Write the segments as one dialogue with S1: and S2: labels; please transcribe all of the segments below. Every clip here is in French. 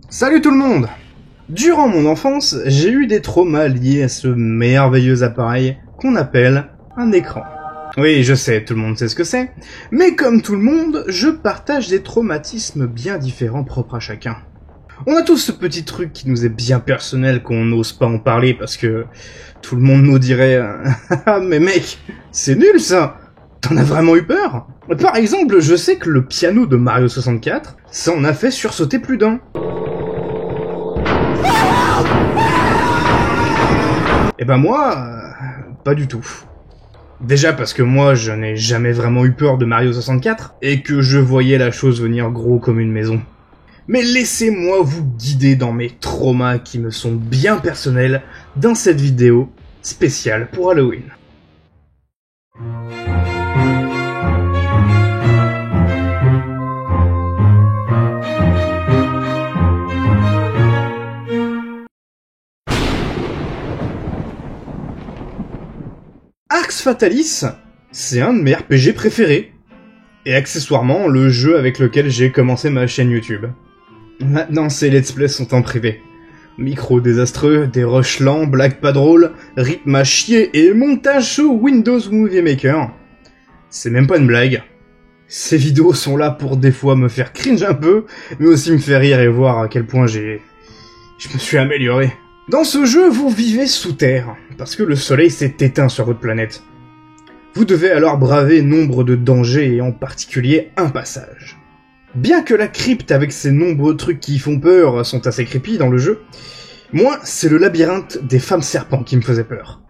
S1: Salut tout le monde! Durant mon enfance, j'ai eu des traumas liés à ce merveilleux appareil qu'on appelle un écran. Oui, je sais, tout le monde sait ce que c'est, mais comme tout le monde, je partage des traumatismes bien différents propres à chacun. On a tous ce petit truc qui nous est bien personnel qu'on n'ose pas en parler parce que tout le monde nous dirait « Ah mais mec, c'est nul ça! T'en as vraiment eu peur ?» Par exemple, je sais que le piano de Mario 64, ça en a fait sursauter plus d'un. Et ben moi, pas du tout. Déjà parce que moi, je n'ai jamais vraiment eu peur de Mario 64, et que je voyais la chose venir gros comme une maison. Mais laissez-moi vous guider dans mes traumas qui me sont bien personnels dans cette vidéo spéciale pour Halloween. Arx Fatalis, c'est un de mes RPG préférés. Et accessoirement, le jeu avec lequel j'ai commencé ma chaîne YouTube. Maintenant, ces let's play sont en privé. Micro désastreux, des rushs lents, blagues pas drôles, rythme à chier et montage sous Windows Movie Maker. C'est même pas une blague. Ces vidéos sont là pour des fois me faire cringe un peu, mais aussi me faire rire et voir à quel point je me suis amélioré. Dans ce jeu, vous vivez sous terre, parce que le soleil s'est éteint sur votre planète. Vous devez alors braver nombre de dangers et en particulier un passage. Bien que la crypte avec ses nombreux trucs qui font peur sont assez creepy dans le jeu, moi c'est le labyrinthe des femmes serpents qui me faisait peur.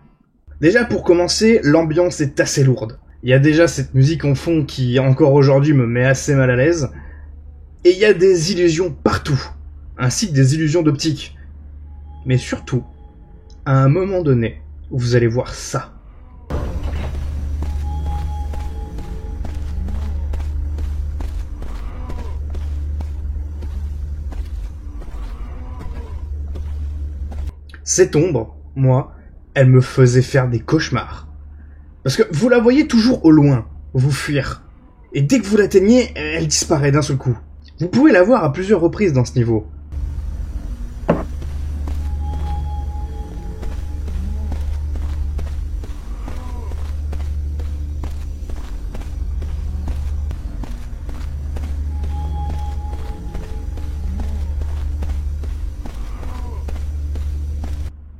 S1: Déjà pour commencer, l'ambiance est assez lourde. Il y a déjà cette musique en fond qui encore aujourd'hui me met assez mal à l'aise, et il y a des illusions partout, ainsi que des illusions d'optique. Mais surtout, à un moment donné, vous allez voir ça. Cette ombre, moi, elle me faisait faire des cauchemars. Parce que vous la voyez toujours au loin, vous fuir. Et dès que vous l'atteignez, elle disparaît d'un seul coup. Vous pouvez la voir à plusieurs reprises dans ce niveau.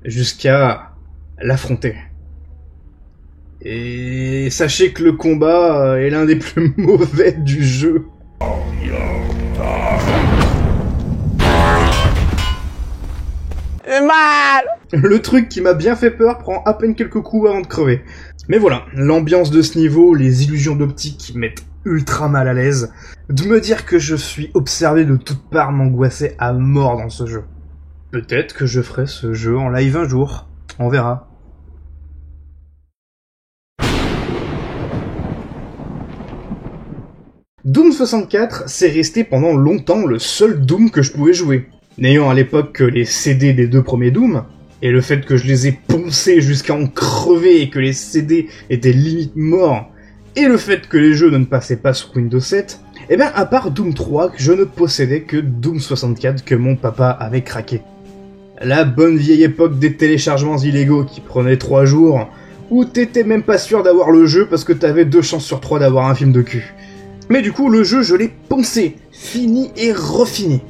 S1: Jusqu'à l'affronter. Et sachez que le combat est l'un des plus mauvais du jeu.
S2: Mal.
S1: Le truc qui m'a bien fait peur prend à peine quelques coups avant de crever. Mais voilà, l'ambiance de ce niveau, les illusions d'optique qui mettent ultra mal à l'aise, de me dire que je suis observé de toutes parts m'angoissait à mort dans ce jeu. Peut-être que je ferai ce jeu en live un jour, on verra. Doom 64, c'est resté pendant longtemps le seul Doom que je pouvais jouer. N'ayant à l'époque que les CD des deux premiers Doom, et le fait que je les ai poncés jusqu'à en crever et que les CD étaient limite morts, et le fait que les jeux ne passaient pas sous Windows 7, eh bien à part Doom 3, je ne possédais que Doom 64 que mon papa avait craqué. La bonne vieille époque des téléchargements illégaux qui prenaient 3 jours, où t'étais même pas sûr d'avoir le jeu parce que t'avais 2 chances sur 3 d'avoir un film de cul. Mais du coup, le jeu, je l'ai poncé, fini et refini.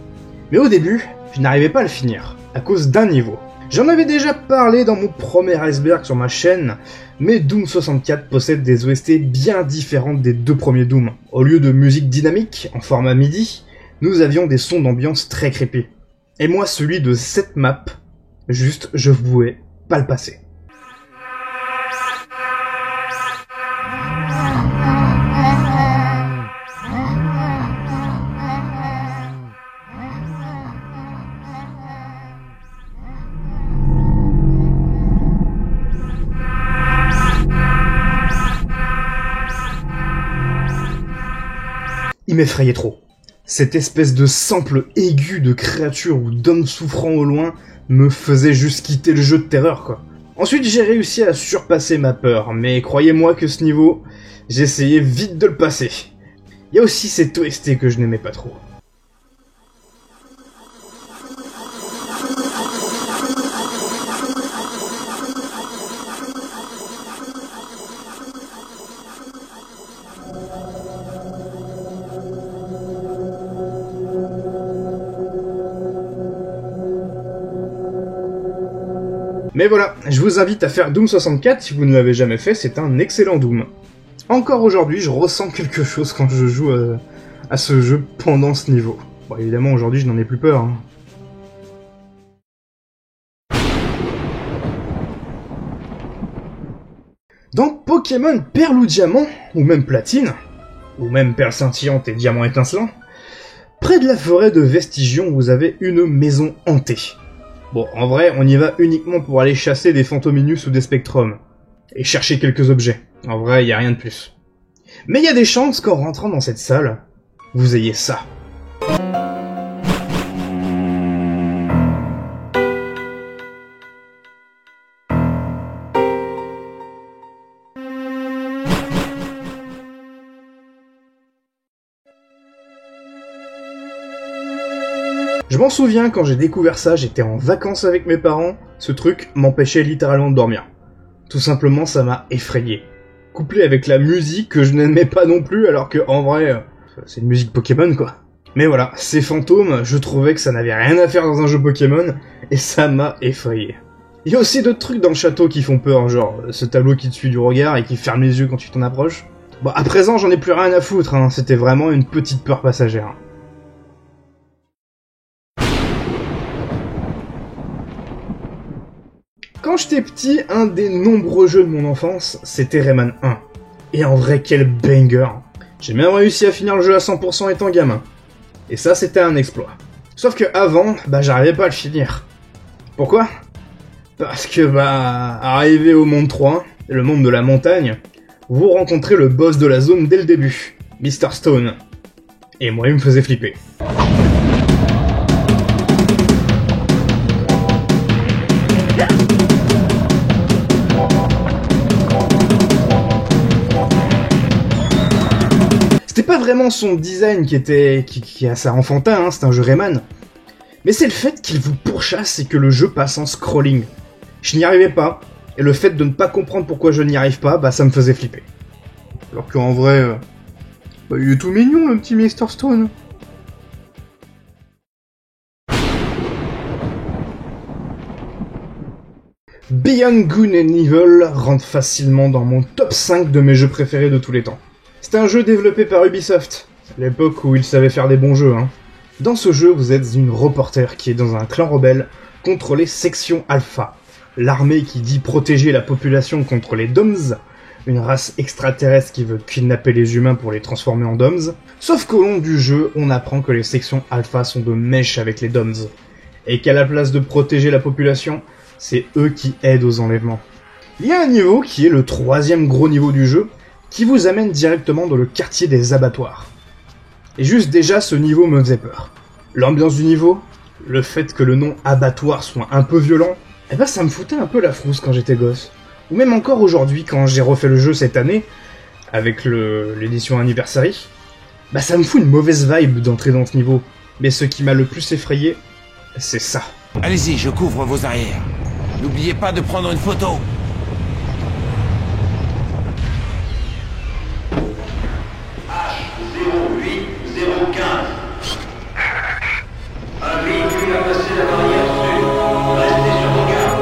S1: Mais au début, je n'arrivais pas à le finir, à cause d'un niveau. J'en avais déjà parlé dans mon premier iceberg sur ma chaîne, mais Doom 64 possède des OST bien différentes des deux premiers Doom. Au lieu de musique dynamique, en format MIDI, nous avions des sons d'ambiance très creepy. Et moi, celui de cette map, juste, je pouvais pas le passer. Il m'effrayait trop. Cette espèce de sample aigu de créatures ou d'hommes souffrant au loin me faisait juste quitter le jeu de terreur, quoi. Ensuite, j'ai réussi à surpasser ma peur, mais croyez-moi que ce niveau, j'essayais vite de le passer. Il y a aussi cette OST que je n'aimais pas trop. Mais voilà, je vous invite à faire Doom 64 si vous ne l'avez jamais fait, c'est un excellent Doom. Encore aujourd'hui, je ressens quelque chose quand je joue à ce jeu pendant ce niveau. Bon, évidemment, aujourd'hui, je n'en ai plus peur. Hein. Dans Pokémon Perle ou Diamant, ou même Platine, ou même Perle scintillante et Diamant étincelant, près de la forêt de Vestigion, vous avez une maison hantée. Bon, en vrai, on y va uniquement pour aller chasser des Fantominus ou des Spectrums, et chercher quelques objets. En vrai, y a rien de plus. Mais il y a des chances qu'en rentrant dans cette salle, vous ayez ça. Je m'en souviens, quand j'ai découvert ça, j'étais en vacances avec mes parents, ce truc m'empêchait littéralement de dormir. Tout simplement, ça m'a effrayé. Couplé avec la musique que je n'aimais pas non plus, alors que en vrai, c'est une musique Pokémon quoi. Mais voilà, ces fantômes, je trouvais que ça n'avait rien à faire dans un jeu Pokémon, et ça m'a effrayé. Il y a aussi d'autres trucs dans le château qui font peur, genre ce tableau qui te suit du regard et qui ferme les yeux quand tu t'en approches. Bon, à présent, j'en ai plus rien à foutre, hein. C'était vraiment une petite peur passagère. Quand j'étais petit, un des nombreux jeux de mon enfance, c'était Rayman 1. Et en vrai, quel banger! J'ai même réussi à finir le jeu à 100% étant gamin. Et ça, c'était un exploit. Sauf que avant, j'arrivais pas à le finir. Pourquoi? Parce que, arrivé au monde 3, le monde de la montagne, vous rencontrez le boss de la zone dès le début, Mr. Stone. Et moi, il me faisait flipper. C'est pas vraiment son design qui est assez enfantin, hein, c'est un jeu Rayman. Mais c'est le fait qu'il vous pourchasse et que le jeu passe en scrolling. Je n'y arrivais pas, et le fait de ne pas comprendre pourquoi je n'y arrive pas, ça me faisait flipper. Alors qu'en vrai, il est tout mignon le petit Mr. Stone. Beyond Good and Evil rentre facilement dans mon top 5 de mes jeux préférés de tous les temps. C'est un jeu développé par Ubisoft, à l'époque où ils savaient faire des bons jeux. Hein. Dans ce jeu, vous êtes une reporter qui est dans un clan rebelle contre les sections Alpha, l'armée qui dit protéger la population contre les Doms, une race extraterrestre qui veut kidnapper les humains pour les transformer en Doms. Sauf qu'au long du jeu, on apprend que les sections Alpha sont de mèche avec les Doms, et qu'à la place de protéger la population, c'est eux qui aident aux enlèvements. Il y a un niveau qui est le 3e gros niveau du jeu, qui vous amène directement dans le quartier des abattoirs. Et juste déjà, ce niveau me faisait peur. L'ambiance du niveau, le fait que le nom abattoir soit un peu violent, ça me foutait un peu la frousse quand j'étais gosse. Ou même encore aujourd'hui, quand j'ai refait le jeu cette année, avec l'édition Anniversary, ça me fout une mauvaise vibe d'entrer dans ce niveau. Mais ce qui m'a le plus effrayé, c'est ça.
S2: Allez-y, je couvre vos arrières. N'oubliez pas de prendre une photo.
S3: H08015. Un véhicule a passé la barrière sud. Restez sur vos gardes.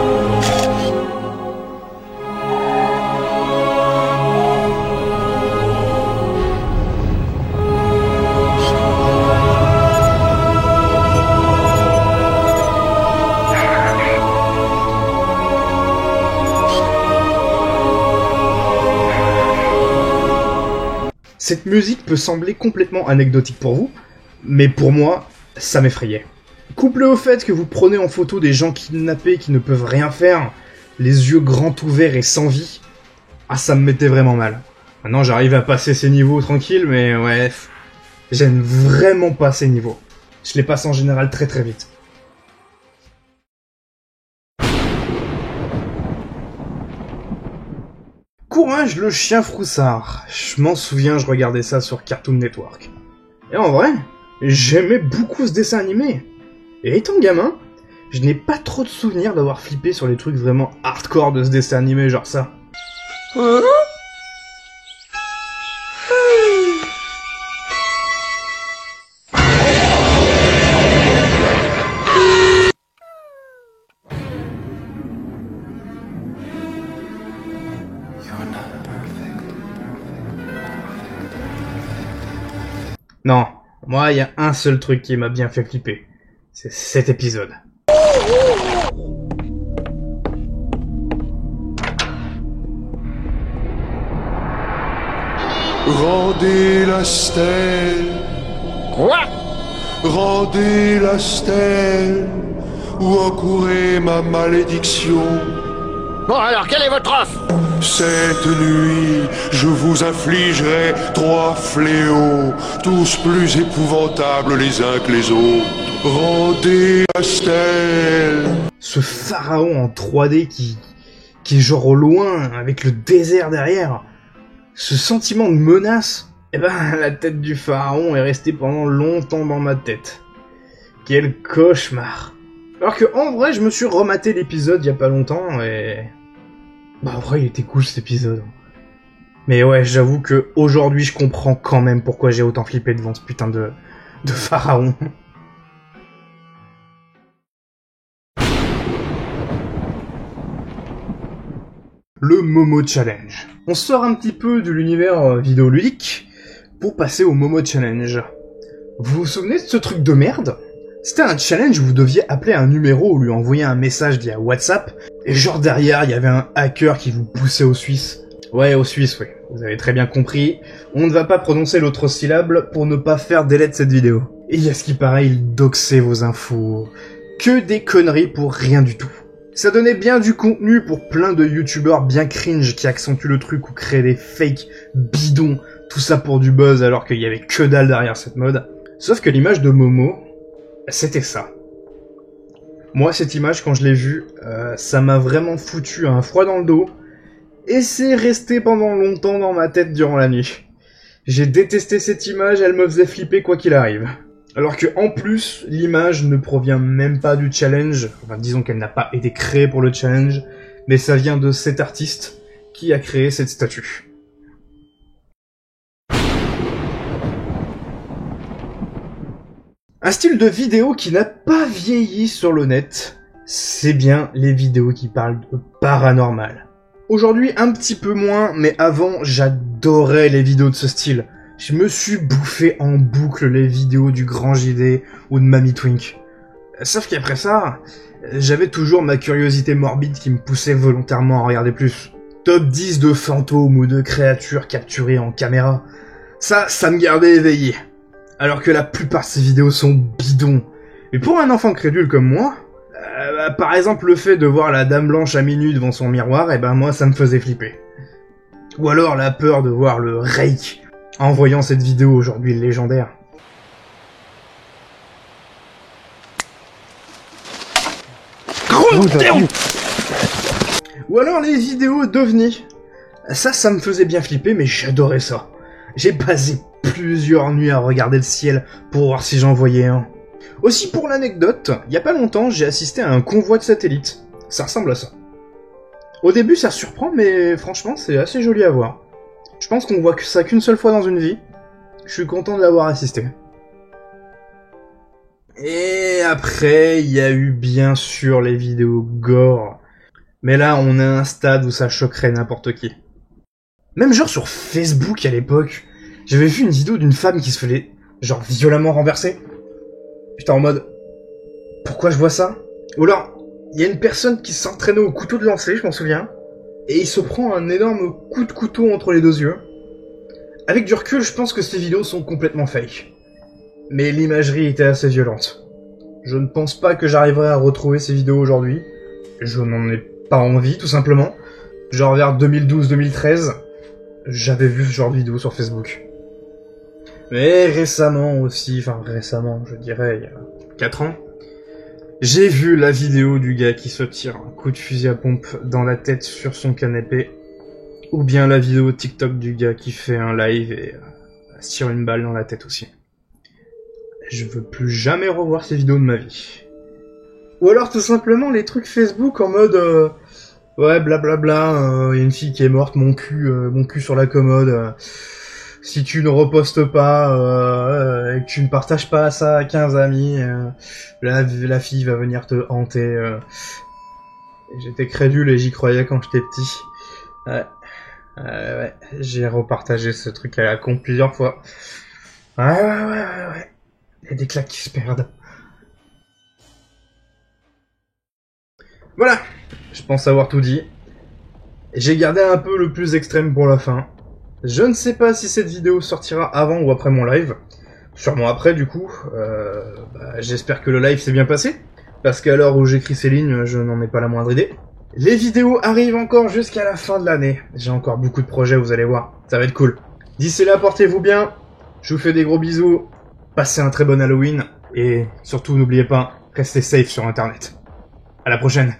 S1: Cette musique peut sembler complètement anecdotique pour vous, mais pour moi, ça m'effrayait. Couplé au fait que vous prenez en photo des gens kidnappés qui ne peuvent rien faire, les yeux grands ouverts et sans vie, ça me mettait vraiment mal. Maintenant j'arrive à passer ces niveaux tranquilles, mais ouais, j'aime vraiment pas ces niveaux. Je les passe en général très très vite. Courage le chien froussard. Je m'en souviens, je regardais ça sur Cartoon Network. Et en vrai, j'aimais beaucoup ce dessin animé. Et étant gamin, je n'ai pas trop de souvenirs d'avoir flippé sur les trucs vraiment hardcore de ce dessin animé, genre ça. Non, moi, il y a un seul truc qui m'a bien fait flipper. C'est cet épisode.
S4: Rendez la stèle.
S5: Quoi?
S4: Rendez la stèle. Ou encouvrez ma malédiction.
S5: Bon alors, quelle est votre offre?
S4: Cette nuit, je vous infligerai 3 fléaux, tous plus épouvantables les uns que les autres. Rendez la stèle.
S1: Ce pharaon en 3D qui est genre au loin, avec le désert derrière. Ce sentiment de menace, eh ben, la tête du pharaon est restée pendant longtemps dans ma tête. Quel cauchemar. Alors que, en vrai, je me suis rematé l'épisode il y a pas longtemps, et... Bah, en vrai, il était cool, cet épisode. Mais ouais, j'avoue que aujourd'hui je comprends quand même pourquoi j'ai autant flippé devant ce putain de pharaon. Le Momo Challenge. On sort un petit peu de l'univers vidéoludique pour passer au Momo Challenge. Vous vous souvenez de ce truc de merde ? C'était un challenge où vous deviez appeler un numéro ou lui envoyer un message via WhatsApp, et genre derrière, il y avait un hacker qui vous poussait au Suisse. Ouais, au Suisse, oui. Vous avez très bien compris. On ne va pas prononcer l'autre syllabe pour ne pas faire délai de cette vidéo. Et à ce qui paraît, il doxait vos infos. Que des conneries pour rien du tout. Ça donnait bien du contenu pour plein de youtubeurs bien cringe qui accentuent le truc ou créent des fakes bidons, tout ça pour du buzz alors qu'il y avait que dalle derrière cette mode. Sauf que l'image de Momo, c'était ça. Moi, cette image, quand je l'ai vue, ça m'a vraiment foutu un froid dans le dos, et c'est resté pendant longtemps dans ma tête durant la nuit. J'ai détesté cette image, elle me faisait flipper quoi qu'il arrive. Alors que, en plus, l'image ne provient même pas du challenge, enfin disons qu'elle n'a pas été créée pour le challenge, mais ça vient de cet artiste qui a créé cette statue. Un style de vidéo qui n'a pas vieilli sur le net, c'est bien les vidéos qui parlent de paranormal. Aujourd'hui un petit peu moins, mais avant j'adorais les vidéos de ce style. Je me suis bouffé en boucle les vidéos du Grand JD ou de Mamie Twink. Sauf qu'après ça, j'avais toujours ma curiosité morbide qui me poussait volontairement à regarder plus. Top 10 de fantômes ou de créatures capturées en caméra. Ça me gardait éveillé. Alors que la plupart de ces vidéos sont bidons. Mais pour un enfant crédule comme moi, par exemple le fait de voir la dame blanche à minuit devant son miroir, eh ben moi ça me faisait flipper. Ou alors la peur de voir le Rake en voyant cette vidéo aujourd'hui légendaire. Ou alors les vidéos d'OVNI. Ça me faisait bien flipper, mais j'adorais ça. J'ai passé plusieurs nuits à regarder le ciel pour voir si j'en voyais un. Aussi pour l'anecdote, il y a pas longtemps, j'ai assisté à un convoi de satellites. Ça ressemble à ça. Au début, ça surprend, mais franchement, c'est assez joli à voir. Je pense qu'on voit que ça qu'une seule fois dans une vie. Je suis content de l'avoir assisté. Et après, il y a eu bien sûr les vidéos gore. Mais là, on est à un stade où ça choquerait n'importe qui. Même genre sur Facebook à l'époque, j'avais vu une vidéo d'une femme qui se faisait genre violemment renverser. Putain, en mode, pourquoi je vois ça? Ou alors, il y a une personne qui s'entraînait au couteau de lancer, je m'en souviens, et il se prend un énorme coup de couteau entre les deux yeux. Avec du recul, je pense que ces vidéos sont complètement fake. Mais l'imagerie était assez violente. Je ne pense pas que j'arriverai à retrouver ces vidéos aujourd'hui. Je n'en ai pas envie, tout simplement. Genre vers 2012-2013, j'avais vu ce genre de vidéo sur Facebook. Mais récemment aussi, enfin récemment, je dirais, il y a 4 ans, j'ai vu la vidéo du gars qui se tire un coup de fusil à pompe dans la tête sur son canapé, ou bien la vidéo TikTok du gars qui fait un live et se tire une balle dans la tête aussi. Je veux plus jamais revoir ces vidéos de ma vie. Ou alors tout simplement les trucs Facebook en mode ouais blablabla, y a une fille qui est morte, mon cul sur la commode. Si tu ne repostes pas et que tu ne partages pas ça à 15 amis, la fille va venir te hanter. J'étais crédule et j'y croyais quand j'étais petit. Ouais, j'ai repartagé ce truc à la con plusieurs fois. Ouais. Il y a des claques qui se perdent. Voilà, je pense avoir tout dit. J'ai gardé un peu le plus extrême pour la fin. Je ne sais pas si cette vidéo sortira avant ou après mon live. Sûrement après du coup. J'espère que le live s'est bien passé. Parce qu'à l'heure où j'écris ces lignes, je n'en ai pas la moindre idée. Les vidéos arrivent encore jusqu'à la fin de l'année. J'ai encore beaucoup de projets, vous allez voir. Ça va être cool. D'ici là, portez-vous bien. Je vous fais des gros bisous. Passez un très bon Halloween. Et surtout, n'oubliez pas, restez safe sur Internet. À la prochaine.